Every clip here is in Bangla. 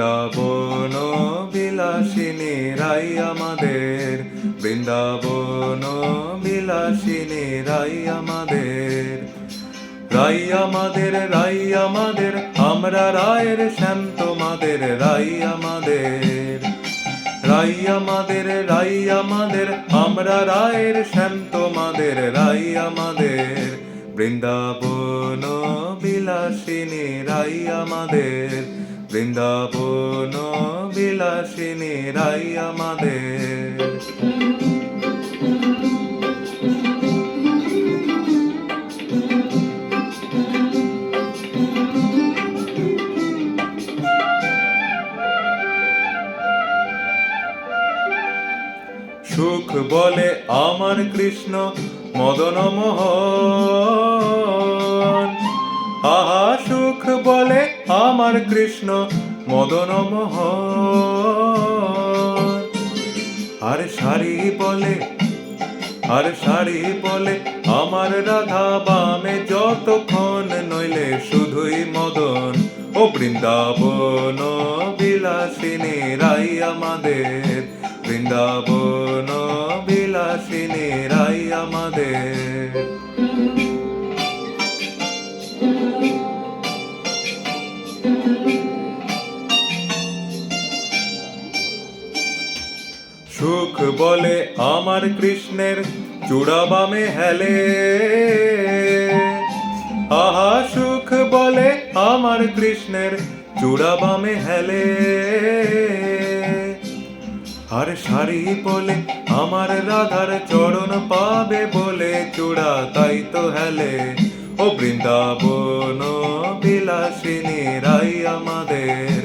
বৃন্দাবন বিলাসিনী রাই আমাদের, বৃন্দাবন বিলাসিনী রাই আমাদের। রাই আমাদের, রাই আমাদের, আমরা রায়ের শ্যাম তোমাদের রাই আমাদের। রাই আমাদের, রাই আমাদের, আমরা রায়ের শ্যাম তোমাদের রাই আমাদের। বৃন্দাবন বিলাসিনী রাই আমাদের, বৃন্দাবন বিলাসিনী রাই আমাদের। সুখ বলে আমার কৃষ্ণ মদন মোহন, আহা সুখ বলে আমার কৃষ্ণ মদন মোহন। আর শাড়ি বলে, আর শাড়ি বলে আমার রাধা বামে যতক্ষণ নইলে শুধুই মদন। ও বৃন্দাবন বিলাসিনী রাই আমাদের, বৃন্দাবন বিলাসিনী রাই আমাদের। সুখ বলে আমার কৃষ্ণের চূড়া বামে হেলে, আহা সুখ বলে আমার কৃষ্ণের চূড়া বামে হেলে। আর শাড়ি বলে আমার রাধার চরণ পাবে বলে চূড়া তাই তো হেলে। ও বৃন্দাবন বিলাসিনী রাই আমাদের,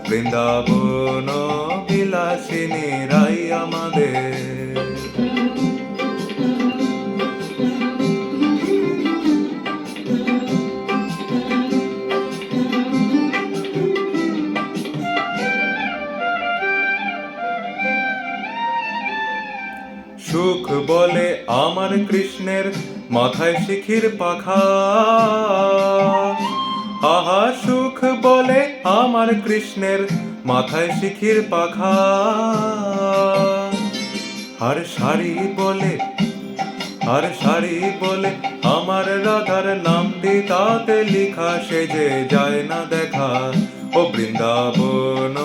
বৃন্দাবন বিলাসিনী রাই আমাদের। সুখ বলে আমার কৃষ্ণের মাথায় শিখির পাখা, আহা সুখ বলে আমার কৃষ্ণের মাথায় শিখির পাখা। আর শাড়ি বলে, আর শাড়ি বলে আমার রাধার নামটি তাতে লিখা সেজে যায় না দেখা। ও বৃন্দাবন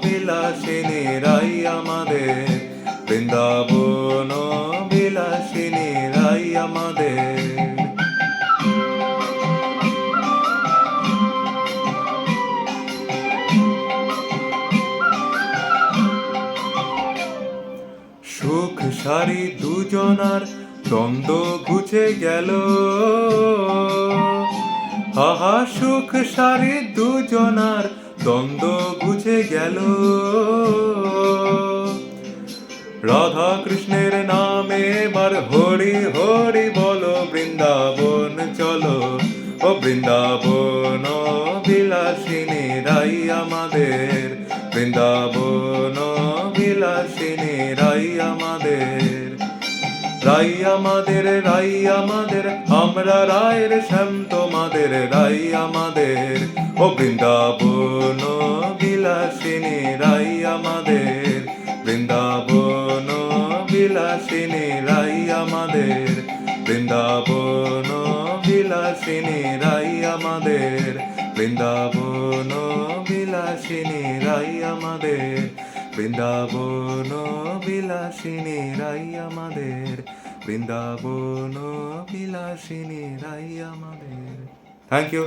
বিলাসিনী রাই আমাদের, বৃন্দাবন বিলাসিনী রাই আমাদের। সুখ সারি দুজনার দ্বন্দ্ব ঘুচে গেল, আহা সুখ সারি দুজনার দ্বন্দ্ব ঘুচে গেল। রাধা কৃষ্ণের নামে এবার হরি হরি বলো, বৃন্দাবন চলো। ও বৃন্দাবন বিলাসিনী রাই আমাদের, বৃন্দাবন বিলাসিনী রাই আমাদের। রাই আমাদের, রাই আমাদের, আমরা রায়ের শ্যাম তোমাদের রাই আমাদের। ও বৃন্দাবন বিলাসিনী রাই আমাদের, বৃন্দাবন বিলাসিনী রাই আমাদের, বৃন্দাবন বিলাসিনী রাই আমাদের, বৃন্দাবন বিলাসিনী রাই আমাদের, বৃন্দাবন বিলাসিনী রাই আমাদের, বৃন্দাবন বিলাসিনী রাই আমাদের। Thank you.